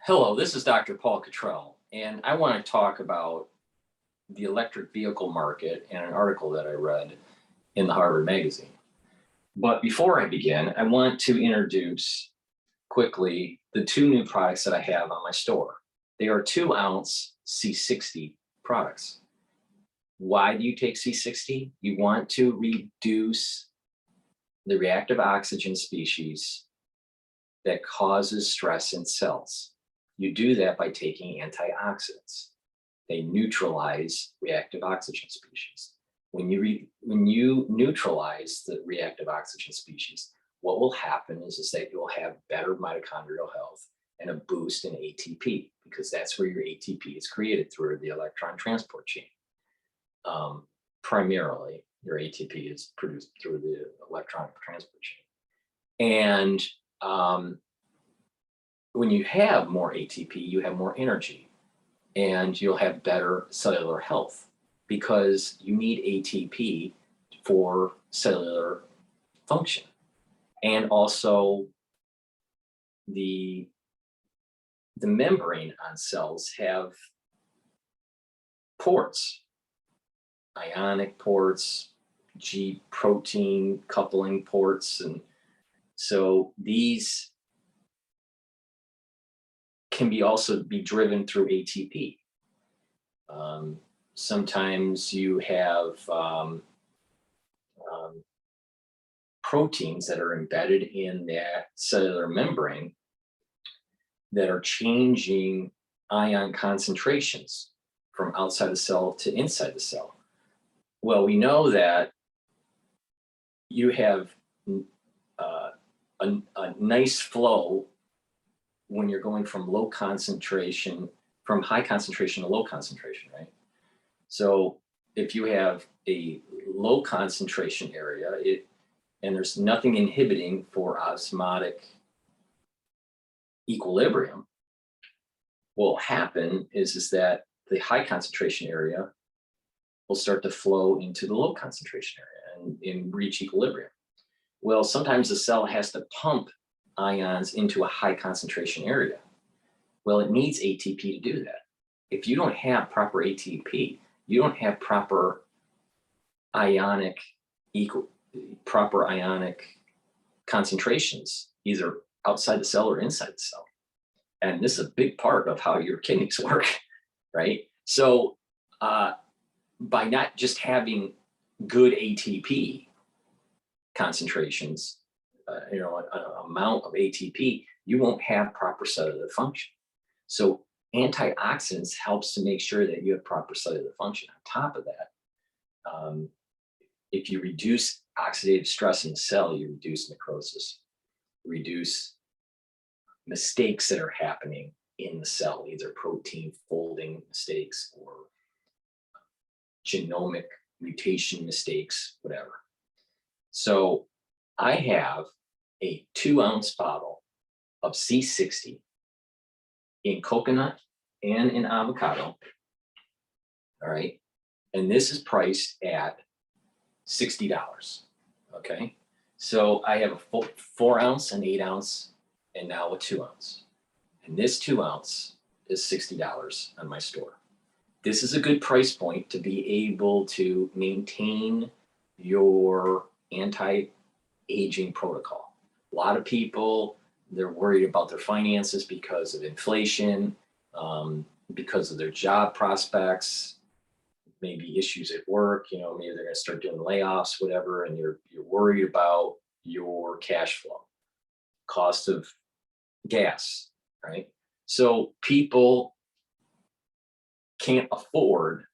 Hello, this is Dr. Paul Cottrell, and I want to talk about the electric vehicle market and an article that I read in the Harvard magazine. But before I begin, I want to introduce quickly the two new products that I have on my store. They are 2-ounce C60 products. Why do you take C60? You want to reduce the reactive oxygen species that causes stress in cells. You do that by taking antioxidants. They neutralize reactive oxygen species. When you neutralize the reactive oxygen species, what will happen is that you'll have better mitochondrial health and a boost in ATP, because that's where your ATP is created through the electron transport chain. Primarily, your ATP is produced through the electron transport chain. And when you have more ATP, you have more energy and you'll have better cellular health, because you need ATP for cellular function. And also the membrane on cells have ports, ionic ports, G protein coupling ports. And so these can also be driven through ATP. Sometimes you have proteins that are embedded in that cellular membrane that are changing ion concentrations from outside the cell to inside the cell. Well, we know that you have a nice flow when you're going from high concentration to low concentration, right? So if you have a low concentration area, and there's nothing inhibiting for osmotic equilibrium, what will happen is that the high concentration area will start to flow into the low concentration area and reach equilibrium. Well, sometimes the cell has to pump ions into a high concentration area. Well, it needs ATP to do that. If you don't have proper ATP, you don't have proper ionic concentrations, either outside the cell or inside the cell. And this is a big part of how your kidneys work, right? So by not just having good ATP concentrations, an amount of ATP, you won't have proper cellular function. So antioxidants helps to make sure that you have proper cellular function. On top of that, if you reduce oxidative stress in the cell, you reduce necrosis, reduce mistakes that are happening in the cell, either protein folding mistakes or genomic mutation mistakes, whatever. So I have a 2-ounce bottle of C60 in coconut and in avocado, all right? And this is priced at $60, okay? So I have a 4-ounce, an 8-ounce, and now a 2-ounce. And this 2-ounce is $60 on my store. This is a good price point to be able to maintain your anti-aging protocol. A lot of people, they're worried about their finances because of inflation, because of their job prospects, maybe issues at work, maybe they're going to start doing layoffs, whatever, and you're worried about your cash flow, cost of gas, right? So people can't afford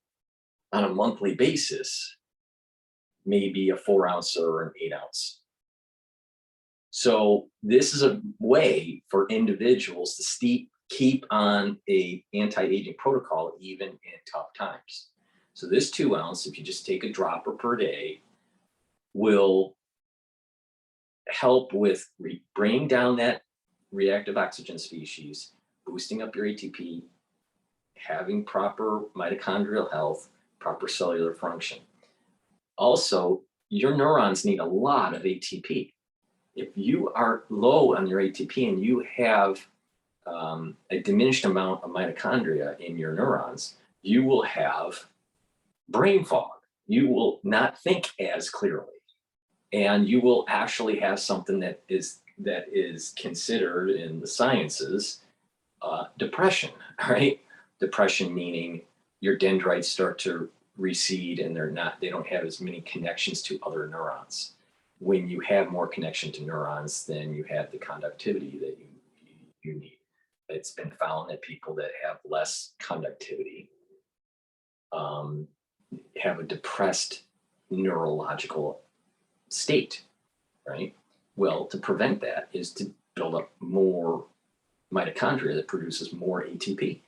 on a monthly basis maybe a 4-ounce or an 8-ounce. So this is a way for individuals to keep on a anti-aging protocol even in tough times. So this 2-ounce, if you just take a dropper per day, will help with bringing down that reactive oxygen species, boosting up your ATP, having proper mitochondrial health, proper cellular function. Also, your neurons need a lot of ATP. If you are low on your ATP and you have a diminished amount of mitochondria in your neurons, you will have brain fog. You will not think as clearly, and you will actually have something that is considered in the sciences depression. Right? Depression meaning your dendrites start to recede, and they don't have as many connections to other neurons. When you have more connection to neurons, then you have the conductivity that you need. It's been found that people that have less conductivity have a depressed neurological state, right? Well, to prevent that is to build up more mitochondria that produces more ATP,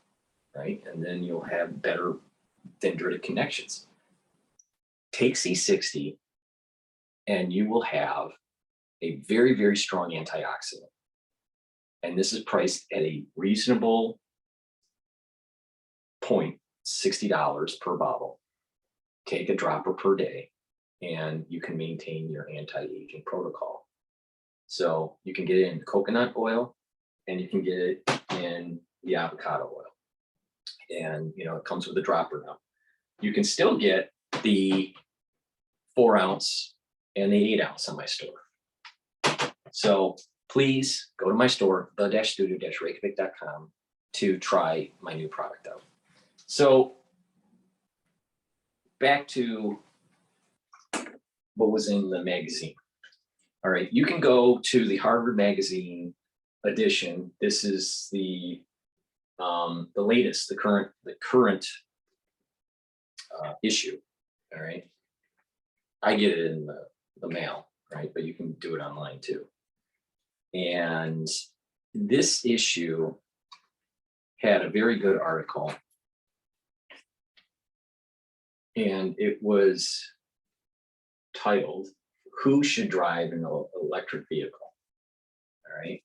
right? And then you'll have better dendritic connections. Take C60 and you will have a very, very strong antioxidant. And this is priced at a reasonable point, $60 per bottle. Take a dropper per day, and you can maintain your anti-aging protocol. So you can get it in coconut oil, and you can get it in the avocado oil. And it comes with a dropper now. You can still get the 4 ounce and the 8 ounce on my store. So please go to my store, the-studio-reykjavik.com, to try my new product out. So back to what was in the magazine. All right, you can go to the Harvard Magazine edition. This is the latest, the current issue. All right, I get it in the mail, right? But you can do it online too. And this issue had a very good article, and it was titled, "Who Should Drive an Electric Vehicle?" All right.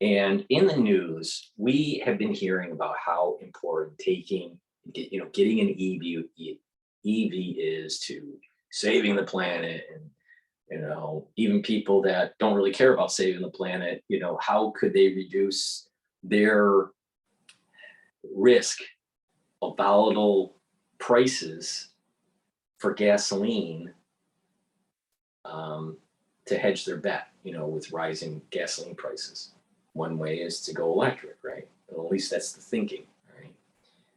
And in the news, we have been hearing about how important getting an EV is to saving the planet. And even people that don't really care about saving the planet, how could they reduce their risk of volatile prices for gasoline to hedge their bet, with rising gasoline prices. One way is to go electric, right? Well, at least that's the thinking, right?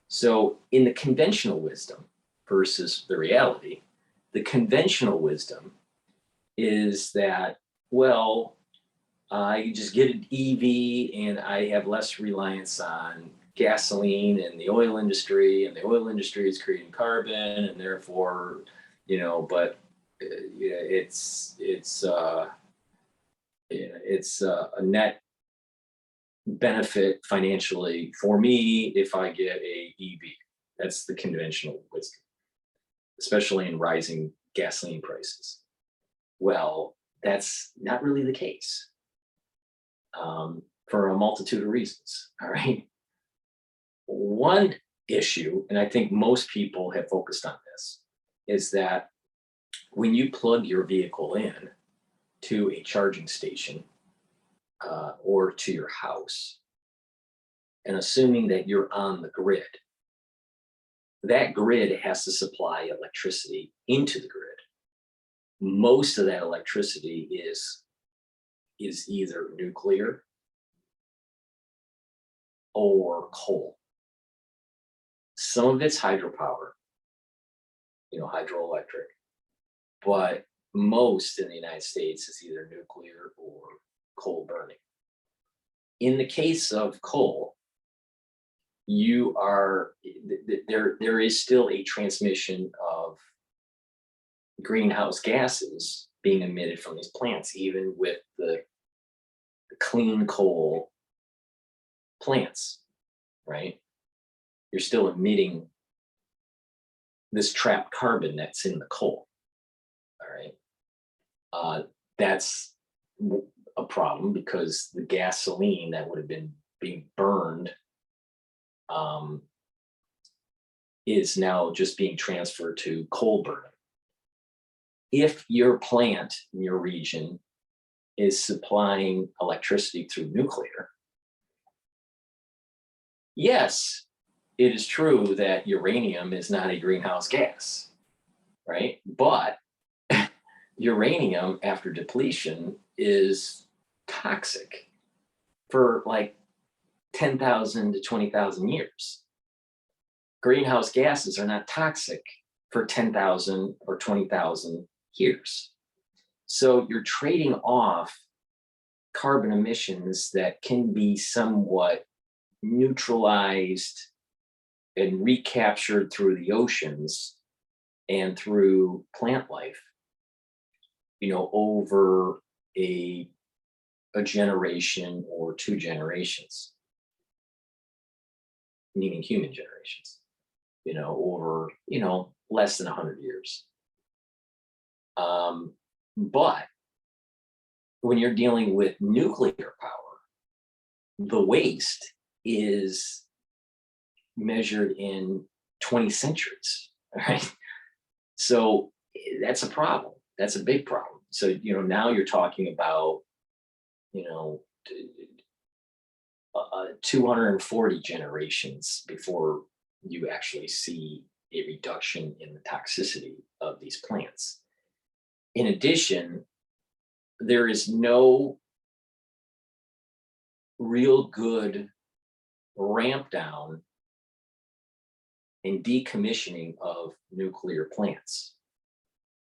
So in the conventional wisdom versus the reality, the conventional wisdom is that, well, I just get an EV and I have less reliance on gasoline and the oil industry, and the oil industry is creating carbon, and therefore, but it's a net benefit financially for me if I get a EV. That's the conventional wisdom, especially in rising gasoline prices. Well, that's not really the case for a multitude of reasons. All right. One issue, and I think most people have focused on this, is that when you plug your vehicle in to a charging station or to your house, and assuming that you're on the grid, that grid has to supply electricity into the grid. Most of that electricity is either nuclear or coal. Some of it's hydropower, hydroelectric, but most in the United States is either nuclear or coal burning. In the case of coal, there is still a transmission of greenhouse gases being emitted from these plants, even with the clean coal plants, right? You're still emitting this trapped carbon that's in the coal. All right. That's a problem because the gasoline that would have been being burned is now just being transferred to coal burning. If your plant in your region is supplying electricity through nuclear, yes, it is true that uranium is not a greenhouse gas, right? But uranium after depletion is toxic for like 10,000 to 20,000 years. Greenhouse gases are not toxic for 10,000 or 20,000 years. So you're trading off carbon emissions that can be somewhat neutralized and recaptured through the oceans and through plant life, over a generation or 2 generations, meaning human generations, over, less than 100 years. But when you're dealing with nuclear power, the waste is measured in 20 centuries, right? So that's a problem. That's a big problem. So, now you're talking about, 240 generations before you actually see a reduction in the toxicity of these plants. In addition, there is no real good ramp down and decommissioning of nuclear plants.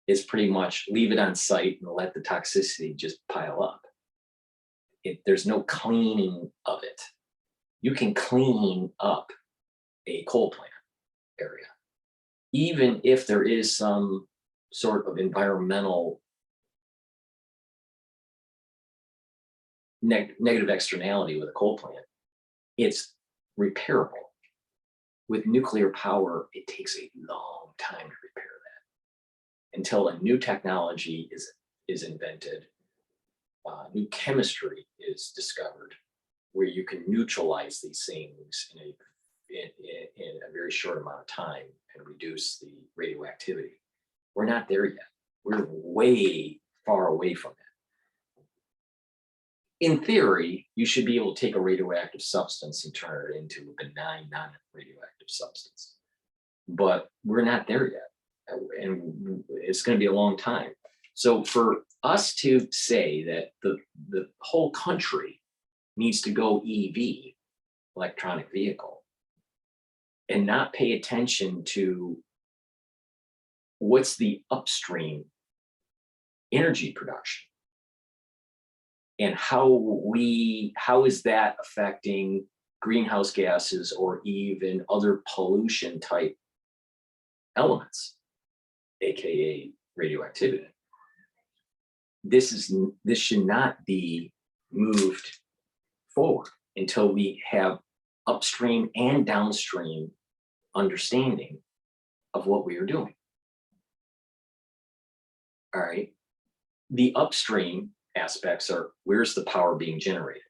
It's pretty much leave it on site and let the toxicity just pile up. There's no cleaning of it. You can clean up a coal plant area, even if there is some sort of environmental negative externality with a coal plant. It's repairable. With nuclear power, it takes a long time to repair that until a new technology is invented, new chemistry is discovered, where you can neutralize these things in a very short amount of time and reduce the radioactivity. We're not there yet. We're way far away from that. In theory, you should be able to take a radioactive substance and turn it into a benign, non-radioactive substance. But we're not there yet, and it's going to be a long time. So for us to say that the whole country needs to go EV, electronic vehicle, and not pay attention to what's the upstream energy production, and how is that affecting greenhouse gases or even other pollution type elements, aka radioactivity. This should not be moved forward until we have upstream and downstream understanding of what we are doing. All right. The upstream aspects are, where's the power being generated?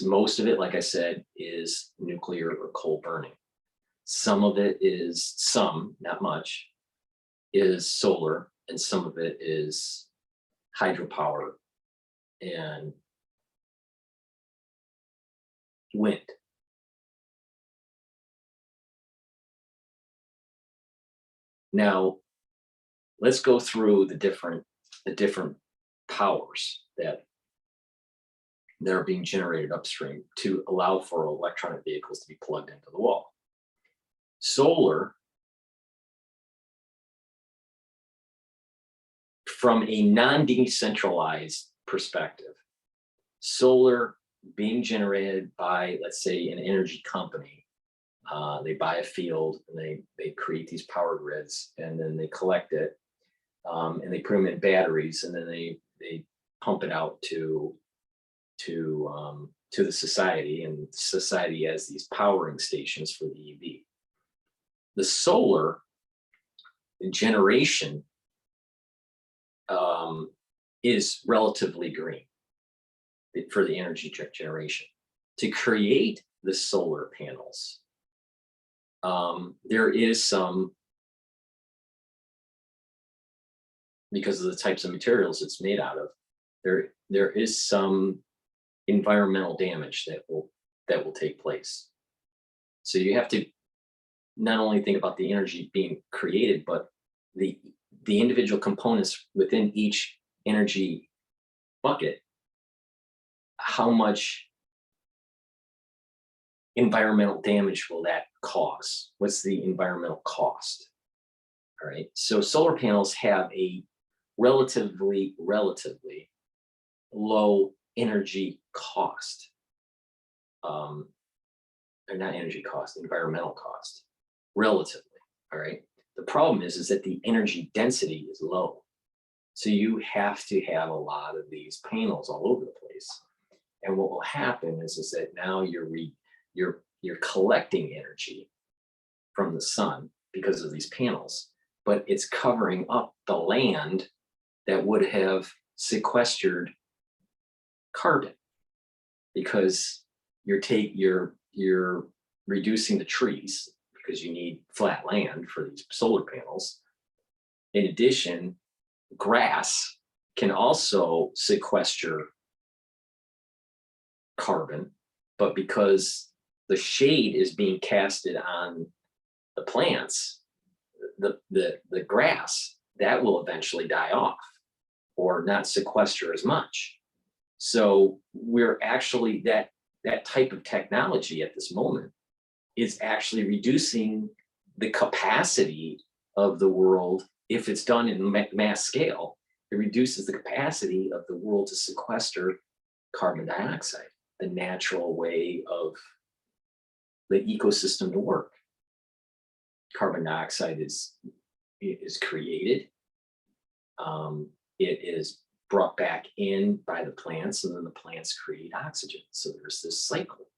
Most of it, like I said, is nuclear or coal burning. Some of it is, not much, is solar, and some of it is hydropower and wind. Now, let's go through the different powers that are being generated upstream to allow for electronic vehicles to be plugged into the wall. Solar, from a non-decentralized perspective, solar being generated by, let's say, an energy company. They buy a field and they create these power grids, and then they collect it, and they put them in batteries, and then they pump it out to the society, and society has these powering stations for the EV. The solar generation is relatively green for the energy generation. To create the solar panels, there is some, because of the types of materials it's made out of, there is some environmental damage that will that will take place. So you have to not only think about the energy being created, but the individual components within each energy bucket. How much environmental damage will that cause? What's the environmental cost? All right. So solar panels have a relatively low energy cost. Or not energy cost, environmental cost, relatively. All right. The problem is that the energy density is low. So you have to have a lot of these panels all over the place. And what will happen is that now you're collecting energy from the sun because of these panels, but it's covering up the land that would have sequestered carbon, because you're reducing the trees because you need flat land for these solar panels. In addition, grass can also sequester carbon, but because the shade is being casted on the plants, the grass, that will eventually die off or not sequester as much. So we're actually, that type of technology at this moment is actually reducing the capacity of the world. If it's done in mass scale, it reduces the capacity of the world to sequester carbon dioxide, the natural way of the ecosystem to work. Carbon dioxide is created. It is brought back in by the plants, and then the plants create oxygen. So there's this cycle.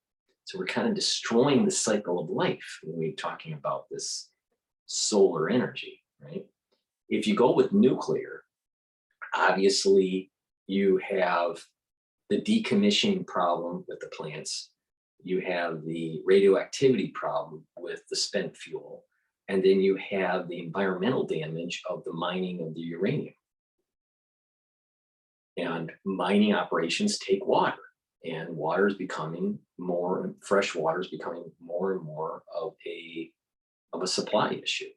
So we're kind of destroying the cycle of life when we're talking about this solar energy, right? If you go with nuclear, obviously you have the decommissioning problem with the plants. You have the radioactivity problem with the spent fuel. And then you have the environmental damage of the mining of the uranium. And mining operations take water, and water is becoming more, fresh water is becoming more and more of a supply issue.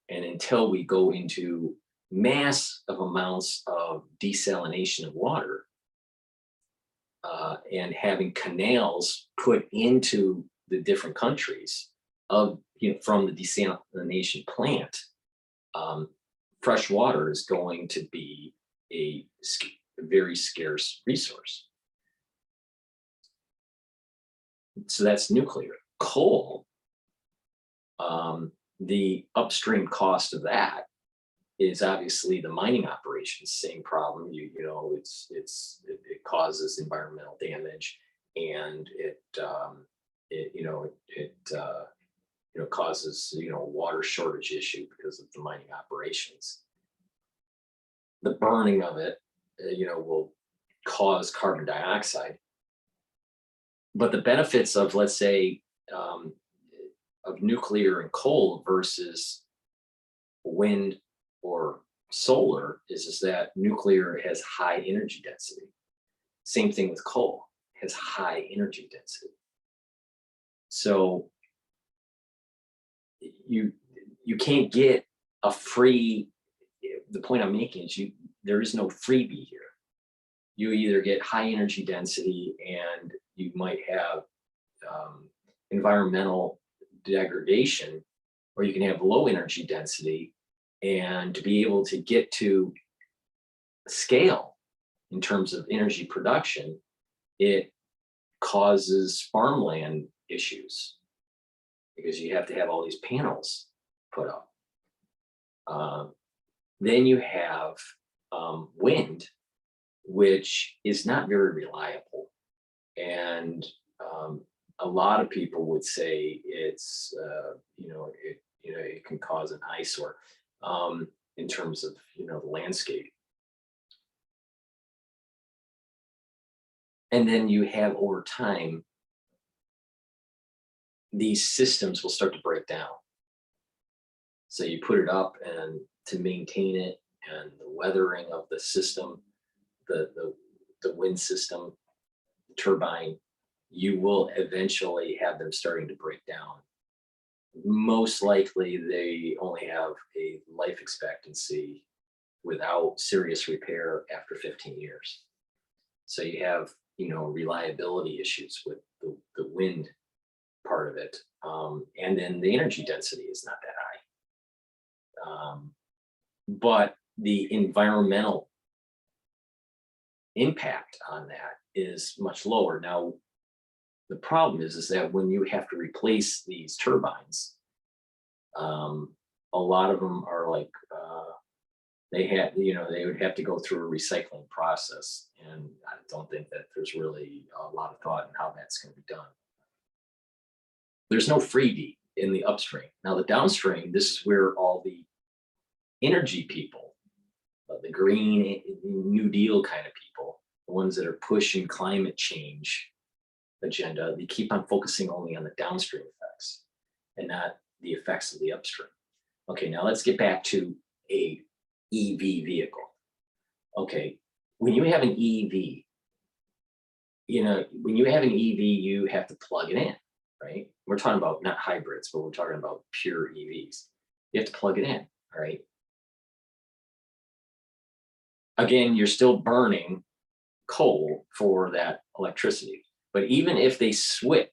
And until we go into massive amounts of desalination of water, and having canals put into the different countries of, from the desalination plant, fresh water is going to be a very scarce resource. So that's nuclear. Coal, the upstream cost of that is obviously the mining operations. Same problem. It causes environmental damage, and it causes water shortage issue because of the mining operations. The burning of it, will cause carbon dioxide. But the benefits of, let's say, of nuclear and coal versus wind or solar is that nuclear has high energy density. Same thing with coal, has high energy density. So you can't get a free. The point I'm making is there is no freebie here. You either get high energy density and you might have environmental degradation, or you can have low energy density, and to be able to get to scale in terms of energy production, it causes farmland issues because you have to have all these panels put up. Then you have wind, which is not very reliable. And a lot of people would say it's, it can cause an eyesore in terms of, the landscape. And then you have, over time, these systems will start to break down. So you put it up, and to maintain it, and the weathering of the system, the wind system, the turbine, you will eventually have them starting to break down. Most likely, they only have a life expectancy without serious repair after 15 years. So you have, reliability issues with the wind part of it. And then the energy density is not that high. But the environmental impact on that is much lower. Now, the problem is that when you have to replace these turbines, a lot of them are like, they would have to go through a recycling process. And I don't think that there's really a lot of thought in how that's going to be done. There's no freebie in the upstream. Now, the downstream, this is where all the energy people, the Green New Deal kind of people, the ones that are pushing climate change agenda, they keep on focusing only on the downstream effects and not the effects of the upstream. Okay, now let's get back to a EV vehicle. Okay, when you have an EV, when you have an EV, you have to plug it in, right? We're talking about not hybrids, but we're talking about pure EVs. You have to plug it in, all right? Again, you're still burning coal for that electricity. But even if they switch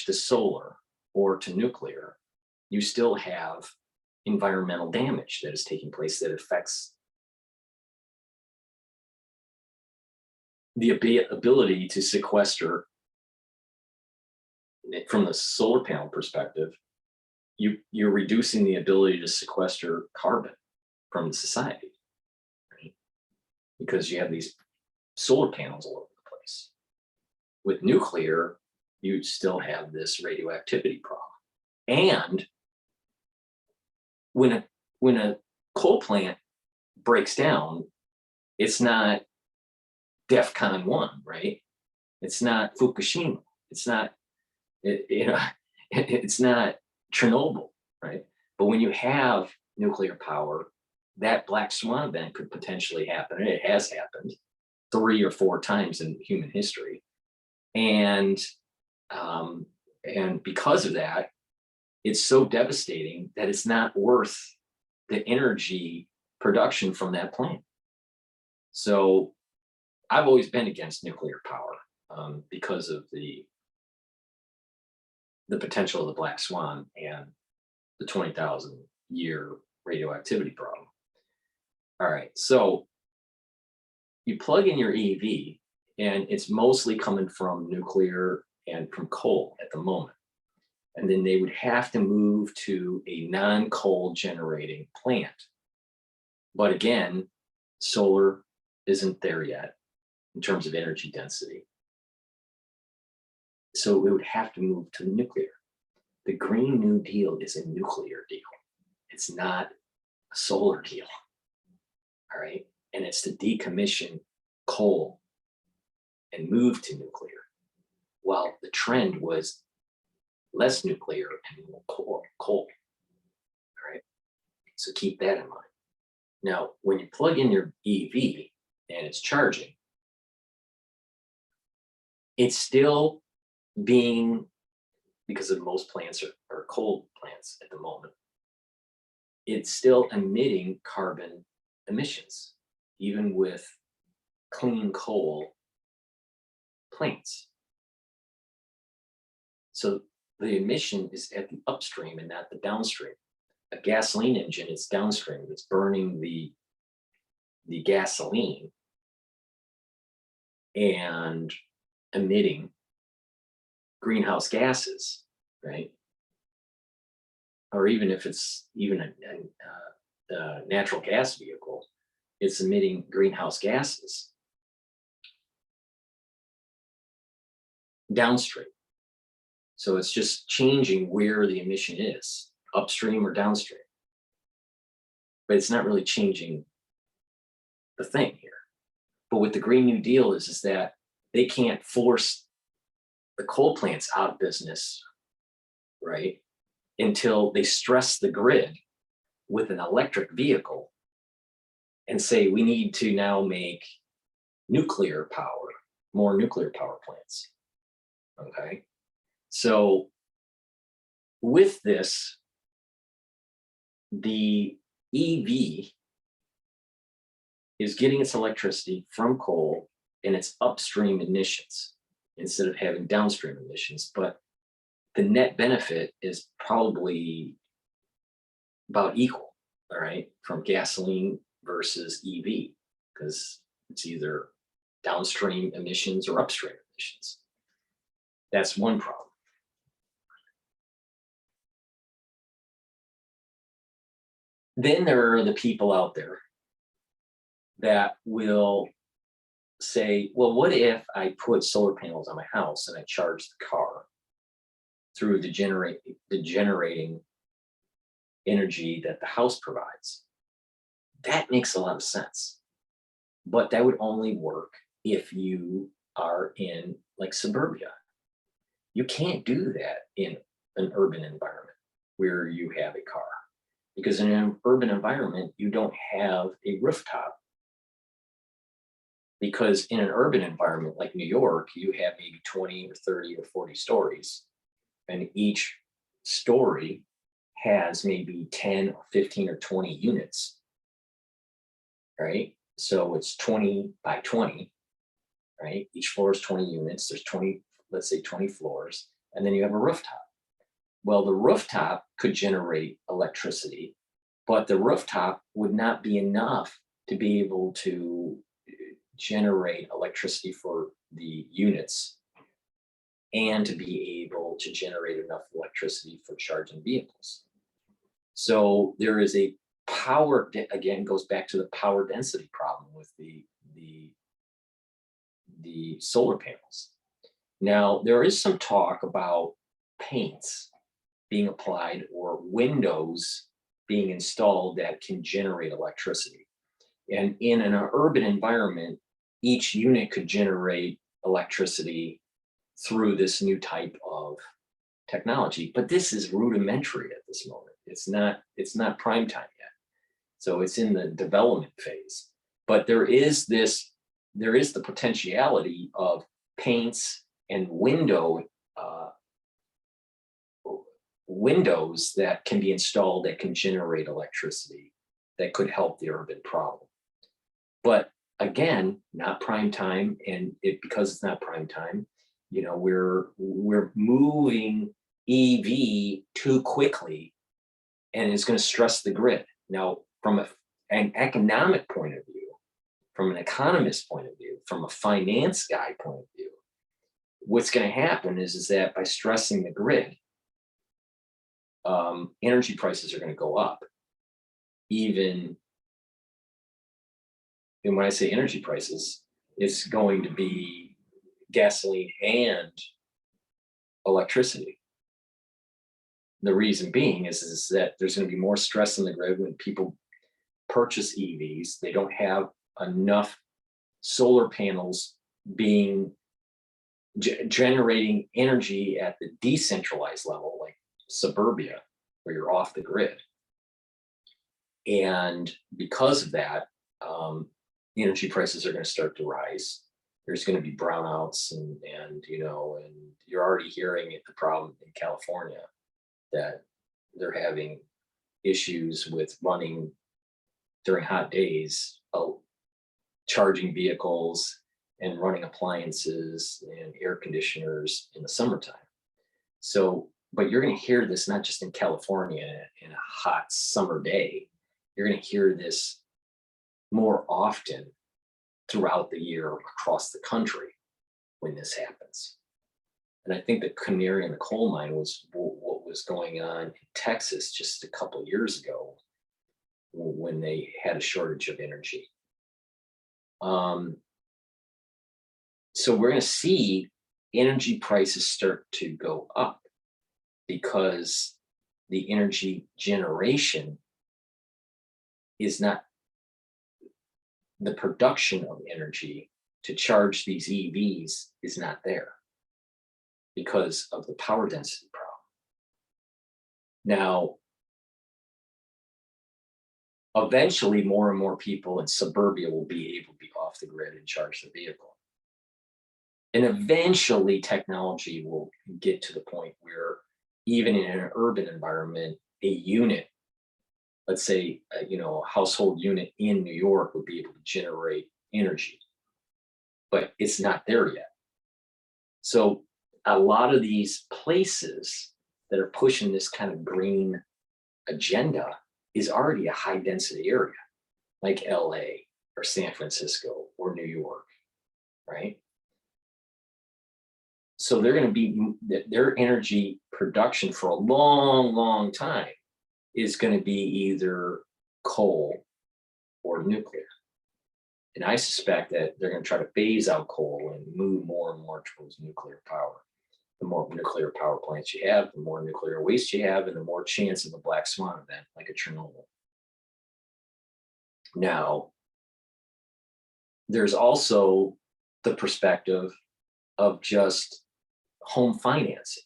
to solar or to nuclear, you still have environmental damage that is taking place that affects the ability to sequester. From the solar panel perspective, you're reducing the ability to sequester carbon from society, right? Because you have these solar panels all over the place. With nuclear, you still have this radioactivity problem. And when a coal plant breaks down, it's not DEFCON 1, right? It's not Fukushima. It's not, it's not Chernobyl, right? But when you have nuclear power, that black swan event could potentially happen, and it has happened 3 or 4 times in human history. And because of that, it's so devastating that it's not worth the energy production from that plant. So I've always been against nuclear power because of the potential of the black swan and the 20,000 year radioactivity problem. All right, so you plug in your EV, and it's mostly coming from nuclear and from coal at the moment. And then they would have to move to a non-coal generating plant. But again, solar isn't there yet in terms of energy density. So we would have to move to nuclear. The Green New Deal is a nuclear deal. It's not a solar deal, all right? And it's to decommission coal and move to nuclear. While the trend was less nuclear and more coal, all right? So keep that in mind. Now, when you plug in your EV and it's charging, it's still being, because of most plants are coal plants at the moment, it's still emitting carbon emissions, even with clean coal plants. So the emission is at the upstream and not the downstream. A gasoline engine is downstream. It's burning the gasoline and emitting greenhouse gases, right? Or even if it's even a natural gas vehicle, it's emitting greenhouse gases downstream. So it's just changing where the emission is, upstream or downstream. But it's not really changing the thing here. But what the Green New Deal is that they can't force the coal plants out of business, right? Until they stress the grid with an electric vehicle and say, we need to now make nuclear power, more nuclear power plants. Okay. So with this, the EV is getting its electricity from coal and its upstream emissions instead of having downstream emissions. But the net benefit is probably about equal, all right, from gasoline versus EV, because it's either downstream emissions or upstream emissions. That's one problem. Then there are the people out there that will say, well, what if I put solar panels on my house and I charge the car through the generating energy that the house provides? That makes a lot of sense. But that would only work if you are in like suburbia. You can't do that in an urban environment where you have a car, because in an urban environment, you don't have a rooftop. Because in an urban environment like New York, you have maybe 20 or 30 or 40 stories, and each story has maybe 10 or 15 or 20 units, right? So it's 20 by 20, right? Each floor is 20 units. There's 20, let's say 20 floors, and then you have a rooftop. Well, the rooftop could generate electricity, but the rooftop would not be enough to be able to generate electricity for the units and to be able to generate enough electricity for charging vehicles. So there is a power, again, goes back to the power density problem with the solar panels. Now, there is some talk about paints being applied or windows being installed that can generate electricity. And in an urban environment, each unit could generate electricity through this new type of technology. But this is rudimentary at this moment. It's not prime time yet. So it's in the development phase. But there is the potentiality of paints and windows that can be installed that can generate electricity that could help the urban problem. But again, not prime time, and because it's not prime time, you know, we're moving EV too quickly, and it's going to stress the grid. Now, from an economic point of view, from an economist point of view, from a finance guy point of view, what's going to happen is that by stressing the grid, energy prices are going to go up. Even, and when I say energy prices, it's going to be gasoline and electricity. The reason being is that there's going to be more stress on the grid when people purchase EVs. They don't have enough solar panels being generating energy at the decentralized level, like suburbia, where you're off the grid. And because of that, energy prices are going to start to rise. There's going to be brownouts, and you know, and you're already hearing the problem in California that they're having issues with running during hot days, charging vehicles and running appliances and air conditioners in the summertime. So, but you're going to hear this not just in California in a hot summer day. You're going to hear this more often throughout the year across the country when this happens. And I think the canary in the coal mine was what was going on in Texas just a couple of years ago when they had a shortage of energy. So we're going to see energy prices start to go up because the energy generation is not, the production of energy to charge these EVs is not there because of the power density problem. Now, eventually more and more people in suburbia will be able to be off the grid and charge the vehicle. And eventually technology will get to the point where even in an urban environment, a unit, let's say, a household unit in New York would be able to generate energy, but it's not there yet. So a lot of these places that are pushing this kind of green agenda is already a high density area, like LA or San Francisco or New York, right? So they're going to be, their energy production for a long, long time is going to be either coal or nuclear. And I suspect that they're going to try to phase out coal and move more and more towards nuclear power. The more nuclear power plants you have, the more nuclear waste you have, and the more chance of a black swan event like a Chernobyl. Now, there's also the perspective of just home financing,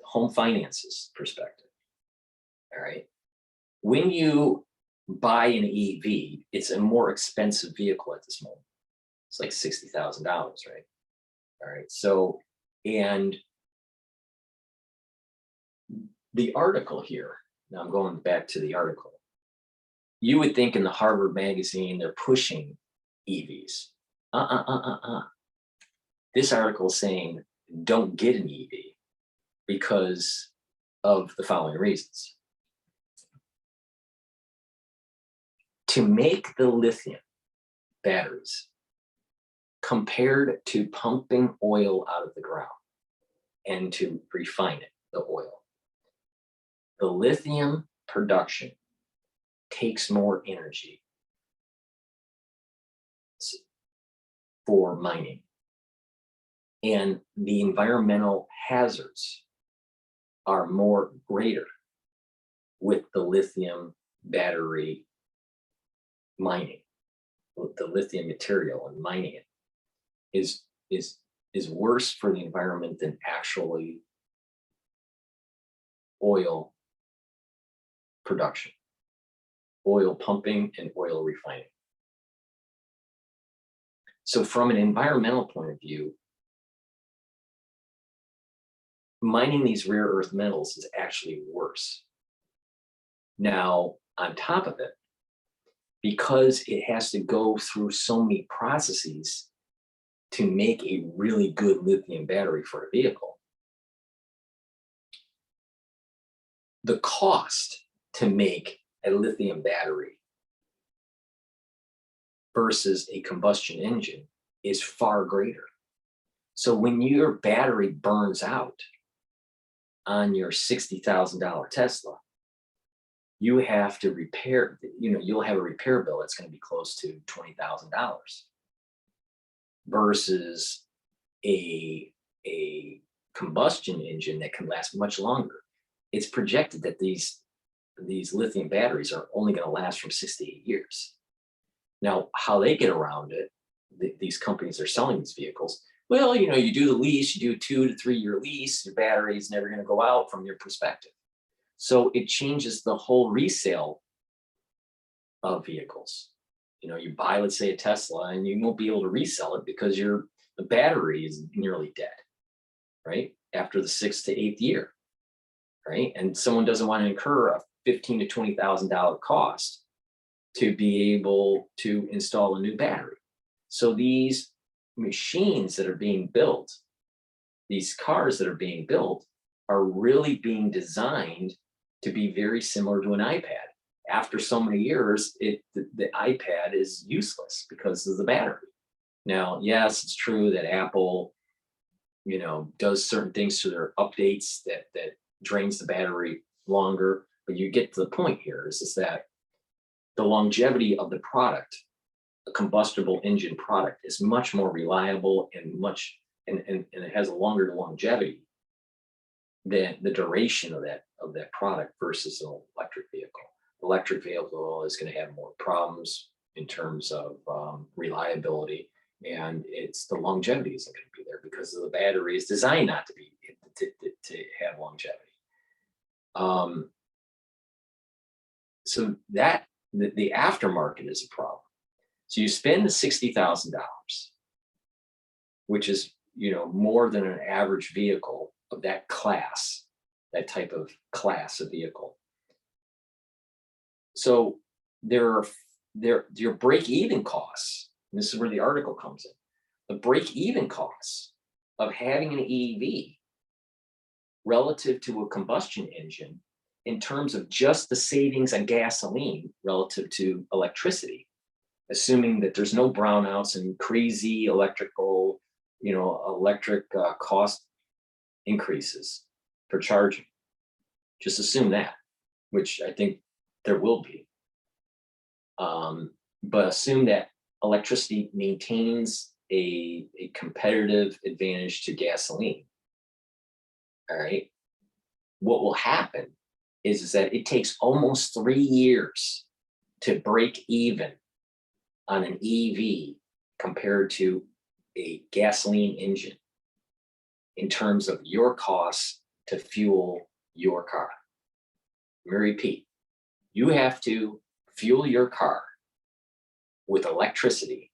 home finances perspective. All right. When you buy an EV, it's a more expensive vehicle at this moment. It's like $60,000, right? All right. So, and the article here, now I'm going back to the article. You would think in the Harvard magazine, they're pushing EVs. This article is saying don't get an EV because of the following reasons. To make the lithium batteries compared to pumping oil out of the ground and to refine it, the oil, the lithium production takes more energy for mining, and the environmental hazards are more greater with the lithium battery mining. The lithium material and mining it is worse for the environment than actually oil production, oil pumping and oil refining. So from an environmental point of view, mining these rare earth metals is actually worse. Now, on top of it, because it has to go through so many processes to make a really good lithium battery for a vehicle, the cost to make a lithium battery versus a combustion engine is far greater. So when your battery burns out on your $60,000 Tesla, you have to repair, you'll have a repair bill that's going to be close to $20,000 versus a combustion engine that can last much longer. It's projected that these lithium batteries are only going to last from 6 to 8 years. Now, how they get around it, these companies are selling these vehicles. Well, you do the lease, you do a 2 to 3 year lease, your battery is never going to go out from your perspective. So it changes the whole resale of vehicles. You buy, let's say, a Tesla, and you won't be able to resell it because the battery is nearly dead, right? After the 6th to 8th year, right? And someone doesn't want to incur a $15,000 to $20,000 cost to be able to install a new battery. So these machines that are being built, these cars that are being built, are really being designed to be very similar to an iPad. After so many years, the iPad is useless because of the battery. Now, yes, it's true that Apple, does certain things to their updates that drains the battery longer, but you get to the point here is that the longevity of the product, a combustible engine product, is much more reliable and it has a longer longevity than the duration of that product versus an electric vehicle. Electric vehicle is going to have more problems in terms of reliability, and the longevity isn't going to be there because the battery is designed not to be to have longevity. So that the aftermarket is a problem. So you spend the $60,000, which is more than an average vehicle of that class, that type of class of vehicle. So your break-even costs, and this is where the article comes in, the break-even costs of having an EV relative to a combustion engine in terms of just the savings on gasoline relative to electricity, assuming that there's no brownouts and crazy electric cost increases for charging. Just assume that, which I think there will be. But assume that electricity maintains a competitive advantage to gasoline. All right. What will happen is that it takes almost 3 years to break even on an EV compared to a gasoline engine in terms of your costs to fuel your car. Let me repeat, you have to fuel your car with electricity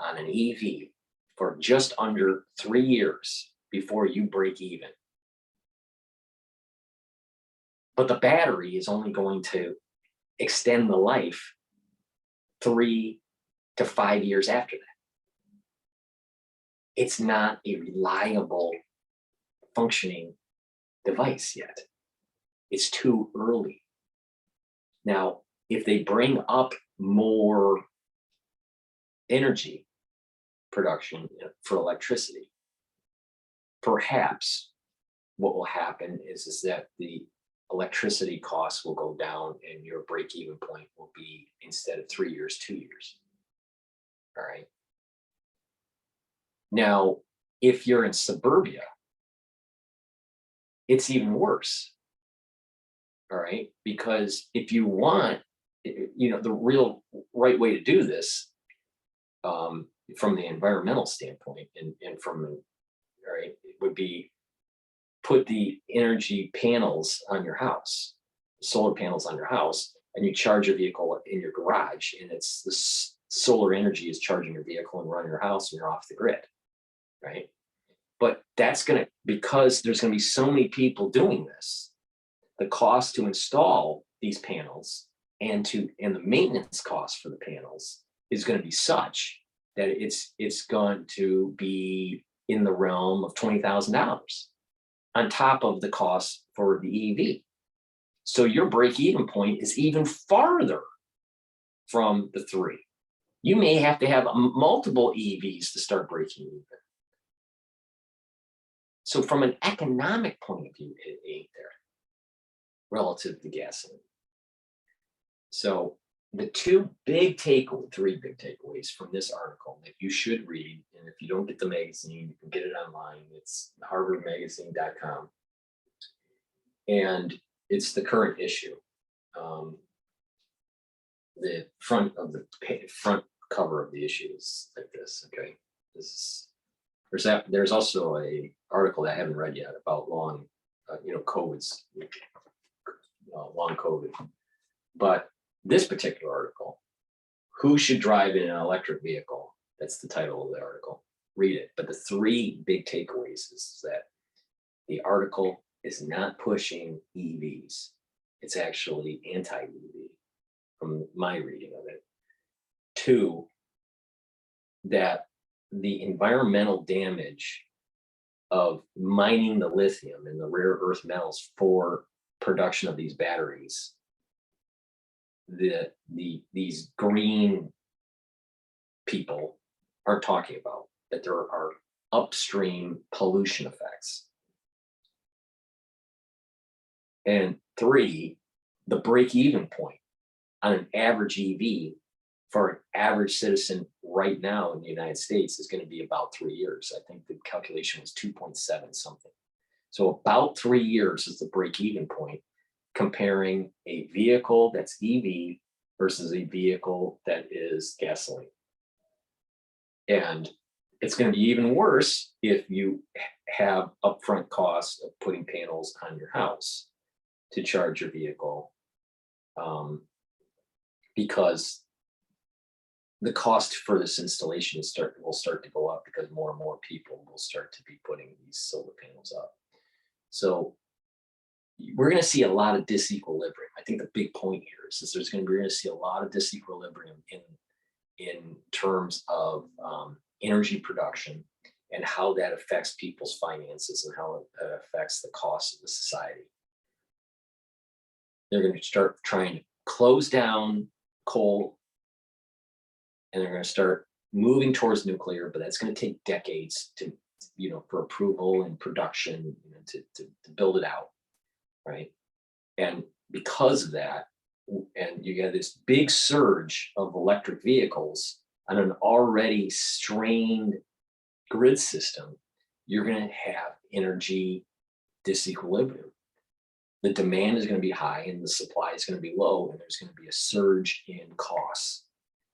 on an EV for just under 3 years before you break even. But the battery is only going to extend the life 3 to 5 years after that. It's not a reliable functioning device yet. It's too early. Now, if they bring up more energy production for electricity, perhaps what will happen is that the electricity costs will go down and your break-even point will be, instead of 3 years, 2 years. All right. Now, if you're in suburbia, it's even worse. All right. Because if you want, the real right way to do this from the environmental standpoint and from, all right, it would be put the energy panels on your house, solar panels on your house, and you charge your vehicle in your garage, and it's the solar energy is charging your vehicle and running your house, and you're off the grid, right? But that's because there's gonna be so many people doing this, the cost to install these panels and the maintenance cost for the panels is gonna be such that it's going to be in the realm of $20,000 on top of the cost for the EV. So your break-even point is even farther from the 3. You may have to have multiple EVs to start breaking even. So from an economic point of view, it ain't there relative to gasoline. So the 3 big takeaways from this article that you should read, and if you don't get the magazine, you can get it online. It's harvardmagazine.com. And it's the current issue. The front cover of the issue is like this, okay? There's also a article that I haven't read yet about long COVID. But this particular article, who should drive in an electric vehicle? That's the title of the article. Read it. But the 3 big takeaways is that the article is not pushing EVs. It's actually anti-EV from my reading of it. 2, that the environmental damage of mining the lithium and the rare earth metals for production of these batteries, these green people aren't talking about, that there are upstream pollution effects. And 3, the break-even point on an average EV for an average citizen right now in the United States is going to be about 3 years. I think the calculation was 2.7 something. So about 3 years is the break-even point, comparing a vehicle that's EV versus a vehicle that is gasoline. And it's going to be even worse if you have upfront costs of putting panels on your house to charge your vehicle, because the cost for this installation will start to go up because more and more people will start to be putting these solar panels up. So we're going to see a lot of disequilibrium. I think the big point here is we're going to see a lot of disequilibrium in terms of energy production and how that affects people's finances and how it affects the cost of the society. They're going to start trying to close down coal, and they're going to start moving towards nuclear, but that's going to take decades to, for approval and production, to build it out, right? And because of that, and you get this big surge of electric vehicles on an already strained grid system, you're going to have energy disequilibrium. The demand is going to be high and the supply is going to be low, and there's going to be a surge in costs.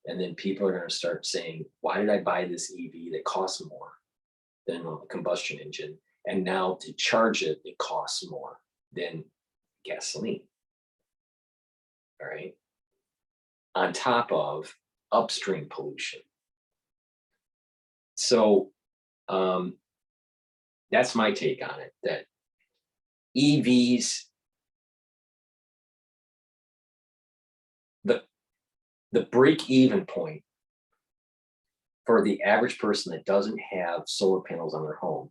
And then people are going to start saying, why did I buy this EV that costs more than a combustion engine? And now to charge it, it costs more than gasoline. All right. On top of upstream pollution. So that's my take on it, that EVs, the break-even point for the average person that doesn't have solar panels on their home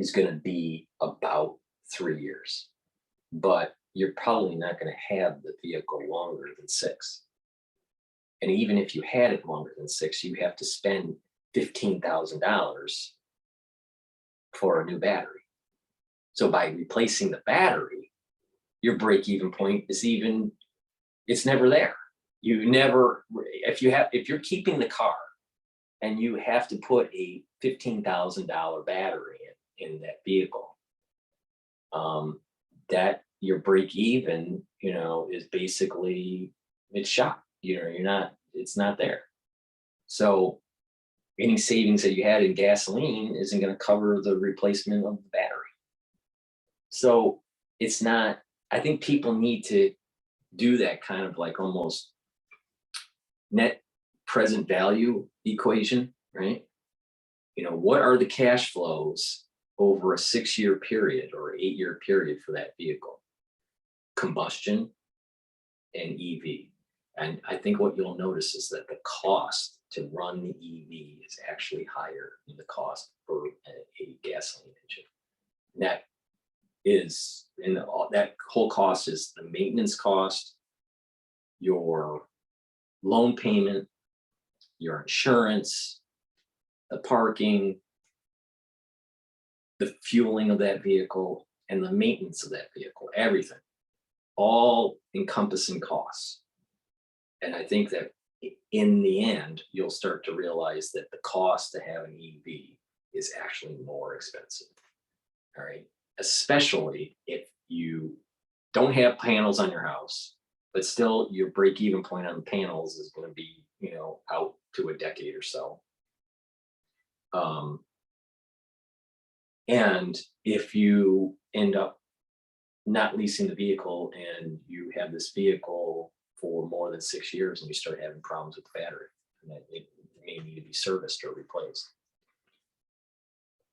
is going to be about 3 years. But you're probably not going to have the vehicle longer than 6. And even if you had it longer than 6, you have to spend $15,000 for a new battery. So by replacing the battery, your break-even point is it's never there. If you're keeping the car and you have to put a $15,000 battery in that vehicle, that your break-even, is basically, it's shot. It's not there. So any savings that you had in gasoline isn't going to cover the replacement of the battery. So it's not, I think people need to do that kind of like almost net present value equation, right? What are the cash flows over a 6-year period or 8-year period for that vehicle? Combustion and EV. And I think what you'll notice is that the cost to run the EV is actually higher than the cost for a gasoline engine. And that whole cost is the maintenance cost, your loan payment, your insurance, the parking, the fueling of that vehicle, and the maintenance of that vehicle, everything, all encompassing costs. And I think that in the end, you'll start to realize that the cost to have an EV is actually more expensive. All right. Especially if you don't have panels on your house, but still your break-even point on the panels is going to be, out to a decade or so. And if you end up not leasing the vehicle and you have this vehicle for more than 6 years and you start having problems with the battery, and that it may need to be serviced or replaced.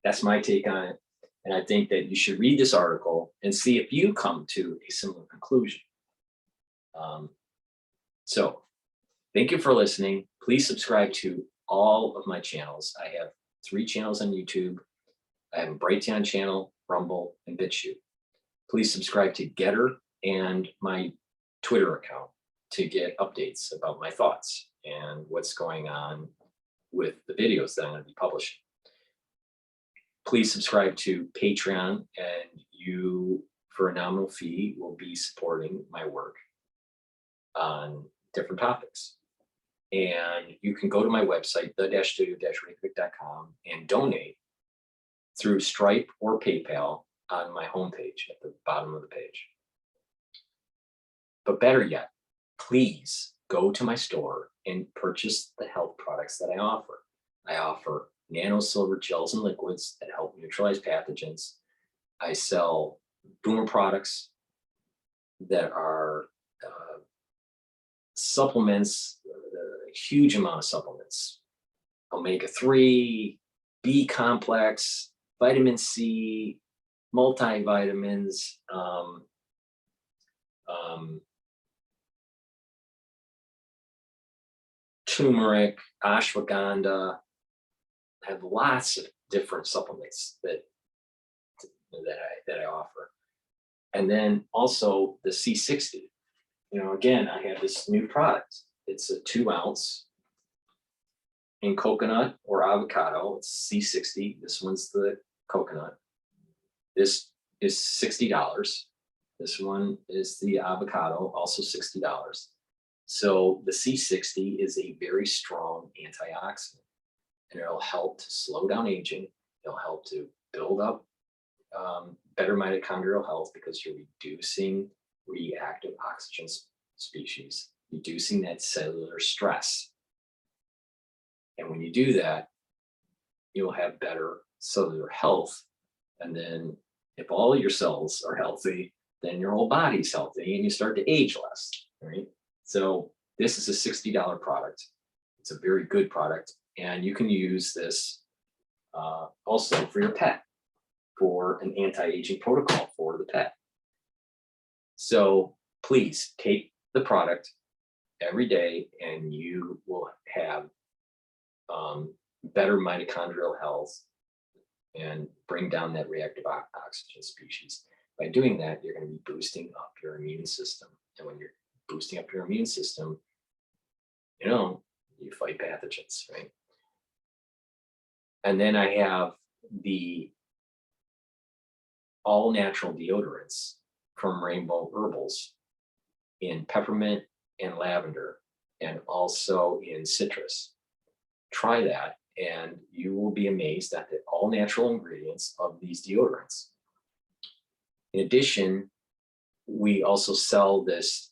That's my take on it. And I think that you should read this article and see if you come to a similar conclusion. So thank you for listening. Please subscribe to all of my channels. I have 3 channels on YouTube. I have a Brighteon Channel, Rumble, and Bitchute. Please subscribe to GETTR and my Twitter account to get updates about my thoughts and what's going on with the videos that I'm going to be publishing. Please subscribe to Patreon, and you, for a nominal fee, will be supporting my work on different topics. And you can go to my website, the-studio-reykjavik.com, and donate through Stripe or PayPal on my homepage at the bottom of the page. But better yet, please go to my store and purchase the health products that I offer. I offer nano silver gels and liquids that help neutralize pathogens. I sell boomer products that are supplements, huge amount of supplements, omega-3, B complex, vitamin C, multivitamins, turmeric, ashwagandha. I have lots of different supplements that I offer. And then also the C60. You know, again, I have this new product. It's a 2 ounce in coconut or avocado. It's C60. This one's the coconut. This is $60. This one is the avocado, also $60. So the C60 is a very strong antioxidant, and it'll help to slow down aging. It'll help to build up better mitochondrial health because you're reducing reactive oxygen species, reducing that cellular stress. And when you do that, you'll have better cellular health. And then if all your cells are healthy, then your whole body's healthy and you start to age less, right? So this is a $60 product. It's a very good product. And you can use this also for your pet, for an anti-aging protocol for the pet. So please take the product every day and you will have better mitochondrial health and bring down that reactive oxygen species. By doing that, you're going to be boosting up your immune system. And when you're boosting up your immune system, you know, you fight pathogens, right? And then I have the all natural deodorants from Rainbow Herbals in peppermint and lavender, and also in citrus. Try that and you will be amazed at the all natural ingredients of these deodorants. In addition, we also sell this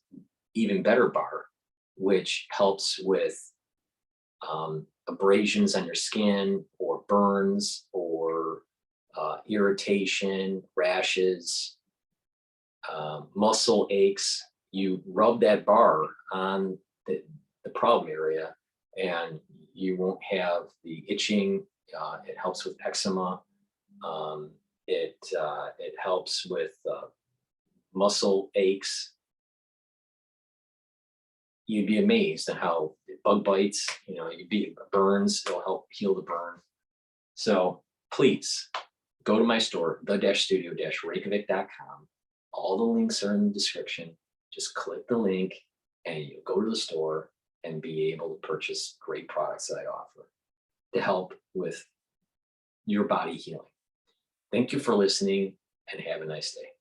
Even Better bar, which helps with abrasions on your skin or burns or irritation, rashes, muscle aches. You rub that bar on the problem area and you won't have the itching. It helps with eczema. It helps with muscle aches. You'd be amazed at how bug bites, you know, burns, it'll help heal the burn. So please go to my store, the-studio-reykjavik.com. All the links are in the description. Just click the link and you'll go to the store and be able to purchase great products that I offer to help with your body healing. Thank you for listening and have a nice day.